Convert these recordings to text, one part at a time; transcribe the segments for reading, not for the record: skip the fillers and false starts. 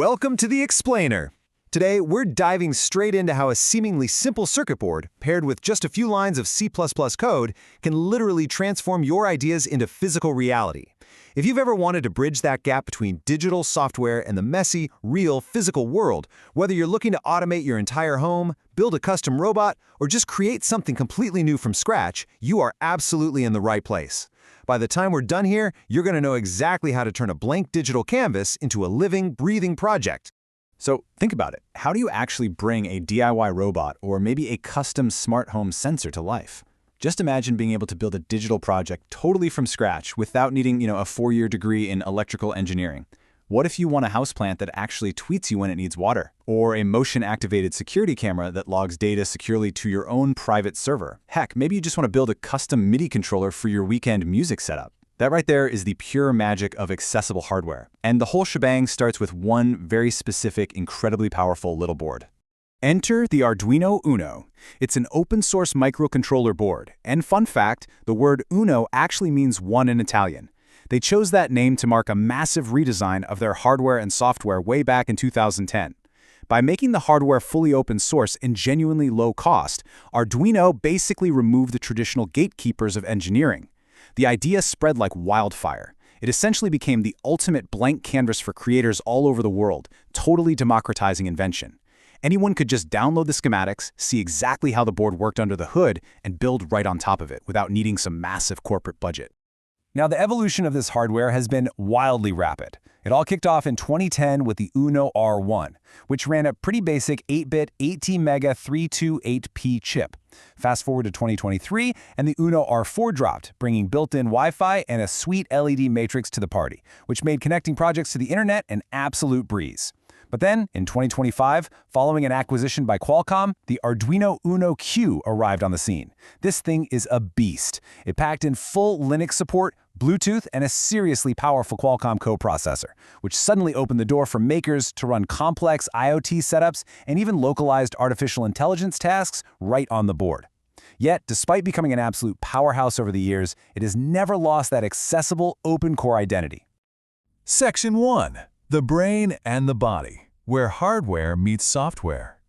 Welcome to the Explainer. Today, we're diving straight into how a seemingly simple circuit board, paired with just a few lines of C++ code, can literally transform your ideas into physical reality. If you've ever wanted to bridge that gap between digital software and the messy, real, physical world, whether you're looking to automate your entire home, build a custom robot, or just create something completely new from scratch, you are absolutely in the right place. By the time we're done here, you're going to know exactly how to turn a blank digital canvas into a living, breathing project. So think about it. How do you actually bring a DIY robot or maybe a custom smart home sensor to life? Just imagine being able to build a digital project totally from scratch without needing, a 4-year degree in electrical engineering. What if you want a houseplant that actually tweets you when it needs water? Or a motion-activated security camera that logs data securely to your own private server? Heck, maybe you just want to build a custom MIDI controller for your weekend music setup. That right there is the pure magic of accessible hardware. And the whole shebang starts with one very specific, incredibly powerful little board. Enter the Arduino UNO. It's an open-source microcontroller board. And fun fact, the word UNO actually means one in Italian. They chose that name to mark a massive redesign of their hardware and software way back in 2010. By making the hardware fully open source and genuinely low cost, Arduino basically removed the traditional gatekeepers of engineering. The idea spread like wildfire. It essentially became the ultimate blank canvas for creators all over the world, totally democratizing invention. Anyone could just download the schematics, see exactly how the board worked under the hood, and build right on top of it without needing some massive corporate budget. Now, the evolution of this hardware has been wildly rapid. It all kicked off in 2010 with the UNO R1, which ran a pretty basic 8-bit 18-mega 328P chip. Fast forward to 2023, and the UNO R4 dropped, bringing built-in Wi-Fi and a sweet LED matrix to the party, which made connecting projects to the internet an absolute breeze. But then, in 2025, following an acquisition by Qualcomm, the Arduino UNO Q arrived on the scene. This thing is a beast. It packed in full Linux support, Bluetooth, and a seriously powerful Qualcomm coprocessor, which suddenly opened the door for makers to run complex IoT setups and even localized artificial intelligence tasks right on the board. Yet, despite becoming an absolute powerhouse over the years, it has never lost that accessible, open-core identity. Section 1. The brain and the body, where hardware meets software.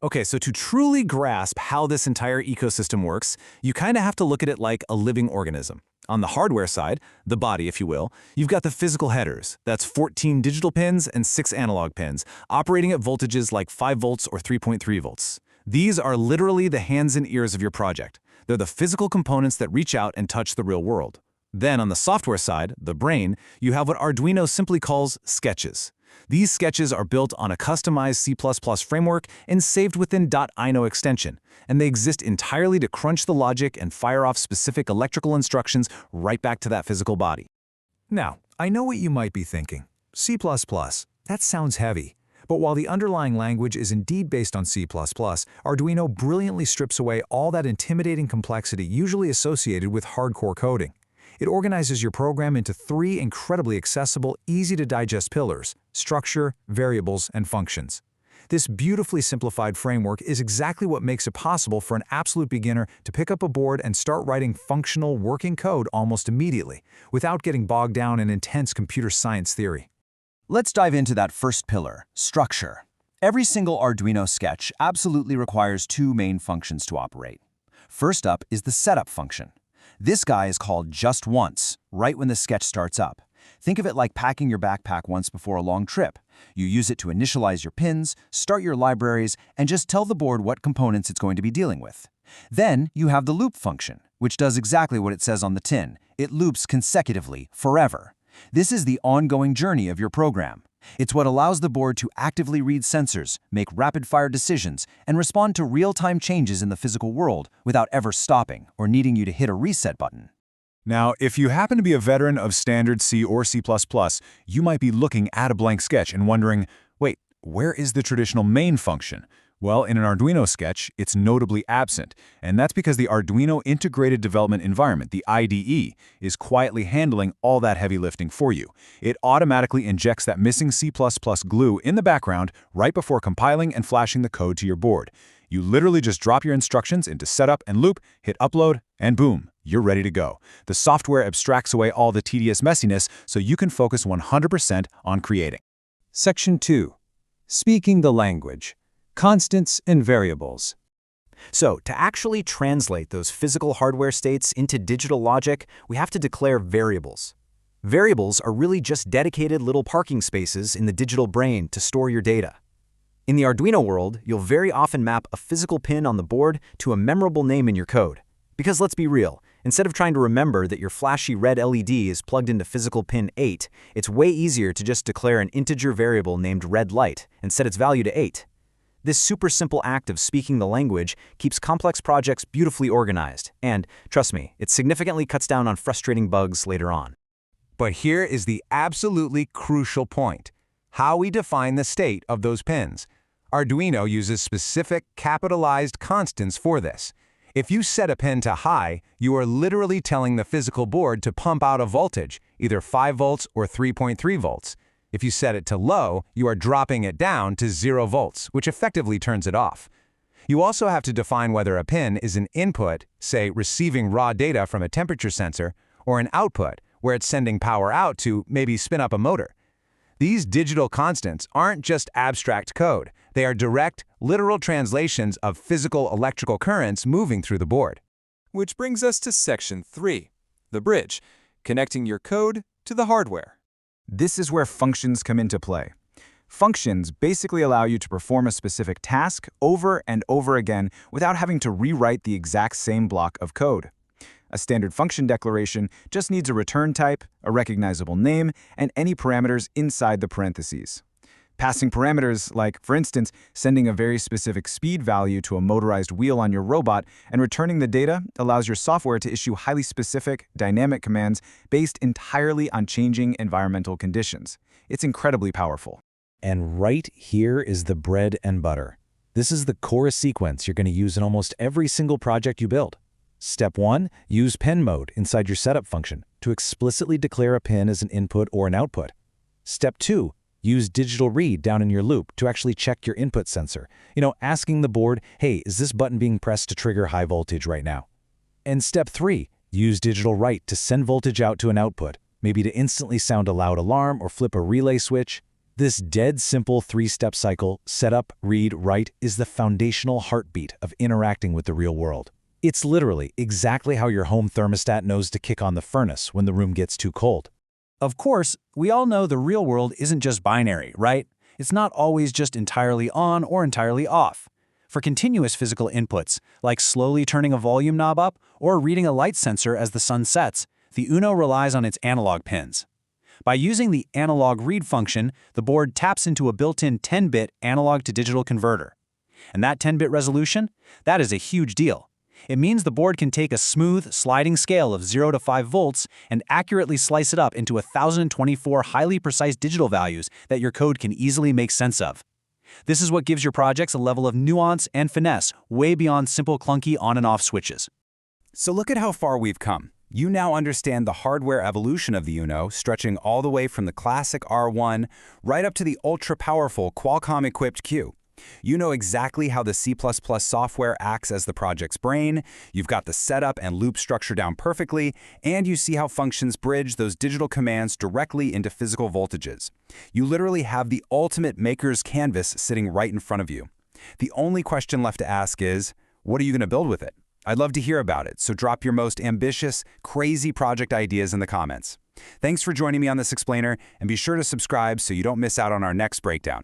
Okay, so to truly grasp how this entire ecosystem works, you kind of have to look at it like a living organism. On the hardware side, the body, if you will, you've got the physical headers. That's 14 digital pins and 6 analog pins, operating at voltages like 5 volts or 3.3 volts. These are literally the hands and ears of your project. They're the physical components that reach out and touch the real world. Then on the software side, the brain, you have what Arduino simply calls sketches. These sketches are built on a customized C++ framework and saved within .ino extension, and they exist entirely to crunch the logic and fire off specific electrical instructions right back to that physical body. Now, I know what you might be thinking. C++, that sounds heavy. But while the underlying language is indeed based on C++, Arduino brilliantly strips away all that intimidating complexity usually associated with hardcore coding. It organizes your program into 3 incredibly accessible, easy-to-digest pillars: structure, variables, and functions. This beautifully simplified framework is exactly what makes it possible for an absolute beginner to pick up a board and start writing functional, working code almost immediately, without getting bogged down in intense computer science theory. Let's dive into that first pillar, structure. Every single Arduino sketch absolutely requires 2 main functions to operate. First up is the setup function. This guy is called just once, right when the sketch starts up. Think of it like packing your backpack once before a long trip. You use it to initialize your pins, start your libraries, and just tell the board what components it's going to be dealing with. Then you have the loop function, which does exactly what it says on the tin. It loops consecutively, forever. This is the ongoing journey of your program. It's what allows the board to actively read sensors, make rapid-fire decisions, and respond to real-time changes in the physical world without ever stopping or needing you to hit a reset button. Now, if you happen to be a veteran of standard C or C++, you might be looking at a blank sketch and wondering, wait, where is the traditional main function? Well, in an Arduino sketch, it's notably absent, and that's because the Arduino Integrated Development Environment, the IDE, is quietly handling all that heavy lifting for you. It automatically injects that missing C++ glue in the background right before compiling and flashing the code to your board. You literally just drop your instructions into setup and loop, hit upload, and boom, you're ready to go. The software abstracts away all the tedious messiness so you can focus 100% on creating. Section 2. Speaking the language. Constants and variables. So, to actually translate those physical hardware states into digital logic, we have to declare variables. Variables are really just dedicated little parking spaces in the digital brain to store your data. In the Arduino world, you'll very often map a physical pin on the board to a memorable name in your code. Because let's be real, instead of trying to remember that your flashy red LED is plugged into physical pin 8, it's way easier to just declare an integer variable named redLight and set its value to 8. This super simple act of speaking the language keeps complex projects beautifully organized, and, trust me, it significantly cuts down on frustrating bugs later on. But here is the absolutely crucial point: how we define the state of those pins. Arduino uses specific capitalized constants for this. If you set a pin to high, you are literally telling the physical board to pump out a voltage, either 5 volts or 3.3 volts. If you set it to low, you are dropping it down to 0 volts, which effectively turns it off. You also have to define whether a pin is an input, say receiving raw data from a temperature sensor, or an output, where it's sending power out to maybe spin up a motor. These digital constants aren't just abstract code. They are direct, literal translations of physical electrical currents moving through the board. Which brings us to Section 3, the bridge, connecting your code to the hardware. This is where functions come into play. Functions basically allow you to perform a specific task over and over again without having to rewrite the exact same block of code. A standard function declaration just needs a return type, a recognizable name, and any parameters inside the parentheses. Passing parameters like, for instance, sending a very specific speed value to a motorized wheel on your robot and returning the data allows your software to issue highly specific, dynamic commands based entirely on changing environmental conditions. It's incredibly powerful. And right here is the bread and butter. This is the core sequence you're going to use in almost every single project you build. Step 1, use pin mode inside your setup function to explicitly declare a pin as an input or an output. Step 2, use digital read down in your loop to actually check your input sensor. Asking the board, hey, is this button being pressed to trigger high voltage right now? And step 3, use digital write to send voltage out to an output, maybe to instantly sound a loud alarm or flip a relay switch. This dead simple 3-step cycle, setup, read, write, is the foundational heartbeat of interacting with the real world. It's literally exactly how your home thermostat knows to kick on the furnace when the room gets too cold. Of course, we all know the real world isn't just binary, right? It's not always just entirely on or entirely off. For continuous physical inputs, like slowly turning a volume knob up or reading a light sensor as the sun sets, the UNO relies on its analog pins. By using the analog read function, the board taps into a built-in 10-bit analog-to-digital converter. And that 10-bit resolution? That is a huge deal. It means the board can take a smooth, sliding scale of 0 to 5 volts and accurately slice it up into 1,024 highly precise digital values that your code can easily make sense of. This is what gives your projects a level of nuance and finesse way beyond simple clunky on and off switches. So look at how far we've come. You now understand the hardware evolution of the UNO, stretching all the way from the classic R1 right up to the ultra-powerful Qualcomm-equipped Q. You know exactly how the C++ software acts as the project's brain, you've got the setup and loop structure down perfectly, and you see how functions bridge those digital commands directly into physical voltages. You literally have the ultimate maker's canvas sitting right in front of you. The only question left to ask is, what are you going to build with it? I'd love to hear about it, so drop your most ambitious, crazy project ideas in the comments. Thanks for joining me on this explainer, and be sure to subscribe so you don't miss out on our next breakdown.